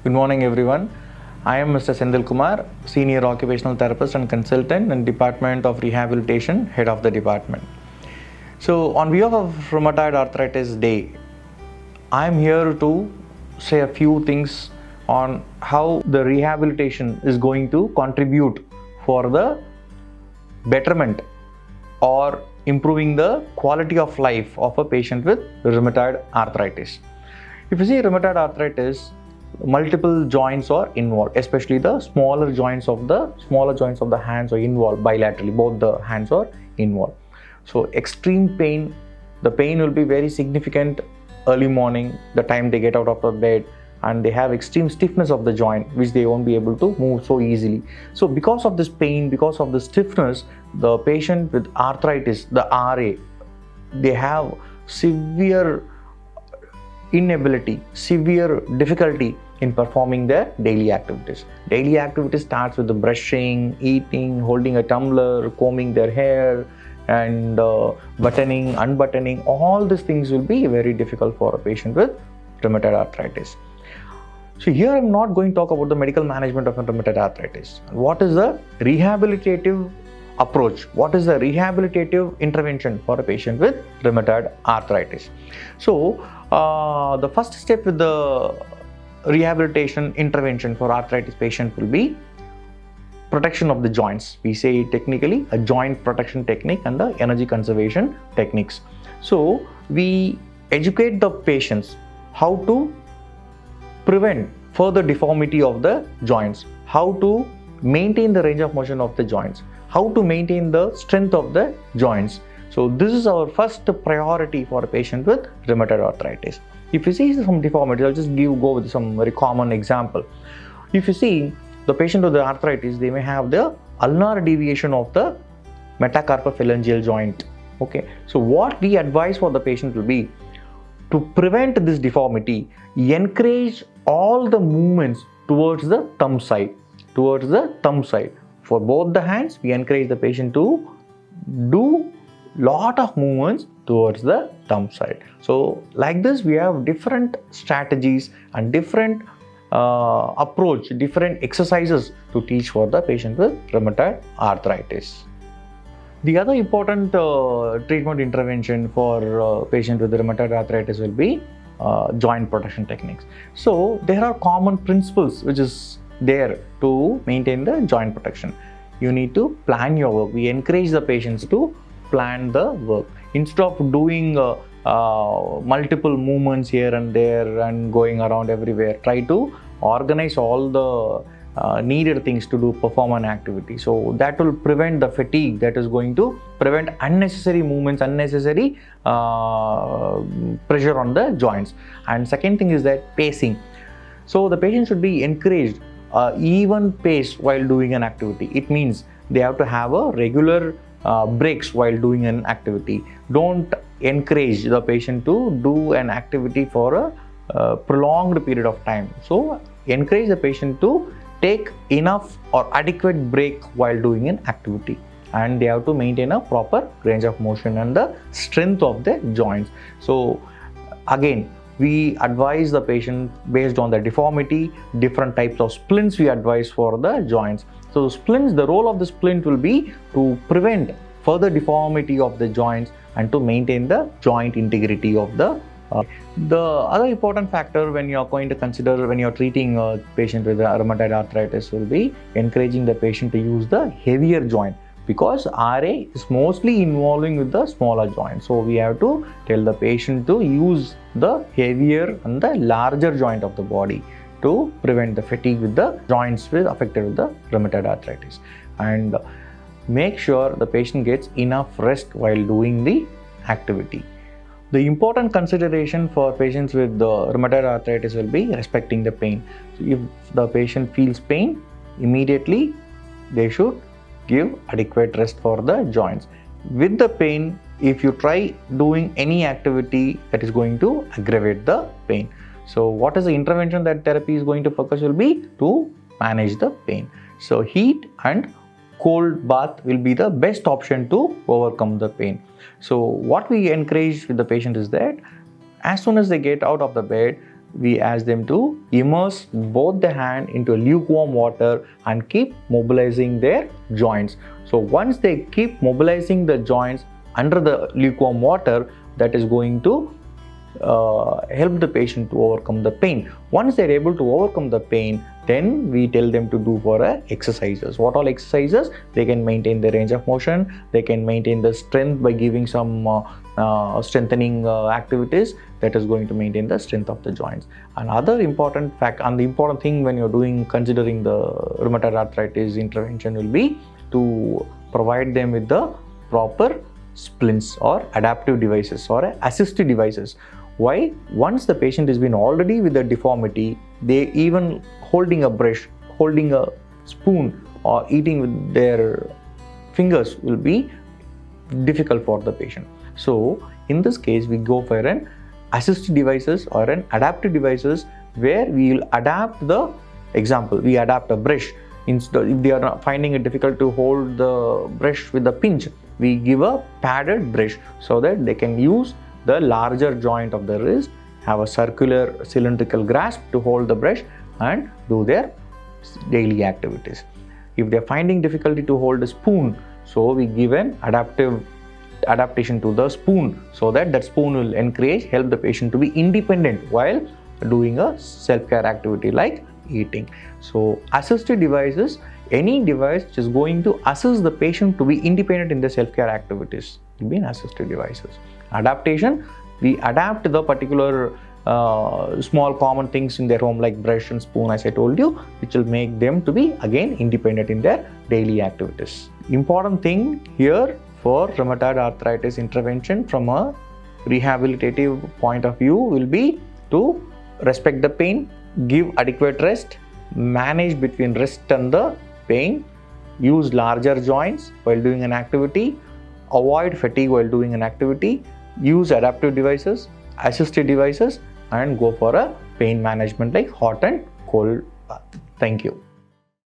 Good morning, everyone. I am Mr. Senthil Kumar, Senior Occupational Therapist and Consultant in Department of Rehabilitation, Head of the Department. So, on behalf of Rheumatoid Arthritis Day, I am here to say a few things on how the rehabilitation is going to contribute for the betterment or improving the quality of life of a patient with rheumatoid arthritis. If you see rheumatoid arthritis, multiple joints are involved, especially the smaller joints of the hands are involved bilaterally. Both the hands are involved. So extreme pain, the pain will be very significant early morning, the time they get out of the bed, and they have extreme stiffness of the joint, which they won't be able to move so easily. So because of this pain, because of the stiffness, the patient with arthritis, the RA, they have severe inability, severe difficulty in performing their daily activities. Daily activity starts with the brushing, eating, holding a tumbler, combing their hair, and buttoning, unbuttoning. All these things will be very difficult for a patient with rheumatoid arthritis. So here I'm not going to talk about the medical management of rheumatoid arthritis. What is the rehabilitative approach? What is the rehabilitative intervention for a patient with rheumatoid arthritis? So the first step with the rehabilitation intervention for arthritis patient will be protection of the joints. We say technically a joint protection technique and the energy conservation techniques. So we educate the patients how to prevent further deformity of the joints, how to maintain the range of motion of the joints, how to maintain the strength of the joints. So this is our first priority for a patient with rheumatoid arthritis. If you see some deformity, I'll just go with some very common example. If you see the patient with the arthritis, they may have the ulnar deviation of the metacarpophalangeal joint. Okay, so what we advise for the patient will be to prevent this deformity, encourage all the movements towards the thumb side. For both the hands, we encourage the patient to do lot of movements towards the thumb side. So like this, we have different strategies and different approach, different exercises to teach for the patient with rheumatoid arthritis. The other important treatment intervention for patient with rheumatoid arthritis will be joint protection techniques. So there are common principles which is there to maintain the joint protection. You need to plan your work. We encourage the patients to plan the work. Instead of doing multiple movements here and there and going around everywhere, try to organize all the needed things to perform an activity. So that will prevent the fatigue, that is going to prevent unnecessary movements, unnecessary pressure on the joints. And second thing is that pacing. So the patient should be encouraged even pace while doing an activity. It means they have to have a regular breaks while doing an activity. Don't encourage the patient to do an activity for a prolonged period of time. So encourage the patient to take enough or adequate break while doing an activity, and they have to maintain a proper range of motion and the strength of the joints. So again, we advise the patient based on the deformity, different types of splints we advise for the joints. So splints, the role of the splint will be to prevent further deformity of the joints and to maintain the joint integrity of the The other important factor when you are going to consider when you are treating a patient with rheumatoid arthritis will be encouraging the patient to use the heavier joint, because RA is mostly involving with the smaller joint. So we have to tell the patient to use the heavier and the larger joint of the body to prevent the fatigue with the joints affected with the rheumatoid arthritis, and make sure the patient gets enough rest while doing the activity. The important consideration for patients with the rheumatoid arthritis will be respecting the pain. So if the patient feels pain, immediately they should give adequate rest for the joints. With the pain, if you try doing any activity, that is going to aggravate the pain. So what is the intervention that therapy is going to focus will be to manage the pain. So heat and cold bath will be the best option to overcome the pain. So what we encourage with the patient is that as soon as they get out of the bed, we ask them to immerse both the hand into lukewarm water and keep mobilizing their joints. So once they keep mobilizing the joints under the lukewarm water, that is going to help the patient to overcome the pain. Once they're able to overcome the pain, then we tell them to do for exercises. What all exercises? They can maintain the range of motion, they can maintain the strength by giving some strengthening activities that is going to maintain the strength of the joints. Another important fact and the important thing when you're considering the rheumatoid arthritis intervention will be to provide them with the proper splints or adaptive devices or assistive devices. Why? Once the patient has been already with a deformity, they even holding a brush, holding a spoon or eating with their fingers will be difficult for the patient. So in this case, we go for an assistive devices or an adaptive devices where we will adapt the example. We adapt a brush. Instead, if they are not finding it difficult to hold the brush with a pinch, we give a padded brush so that they can use the larger joint of the wrist, have a circular cylindrical grasp to hold the brush and do their daily activities. If they are finding difficulty to hold a spoon, so we give an adaptation to the spoon so that spoon will help the patient to be independent while doing a self-care activity like eating. So assisted devices, any device which is going to assist the patient to be independent in the self-care activities will be an assisted devices. Adaptation, we adapt the particular small common things in their home like brush and spoon, as I told you, which will make them to be again independent in their daily activities. Important thing here for rheumatoid arthritis intervention from a rehabilitative point of view will be to respect the pain, give adequate rest, manage between rest and the pain, use larger joints while doing an activity, avoid fatigue while doing an activity, use adaptive devices, assisted devices, and go for a pain management like hot and cold bath. Thank you.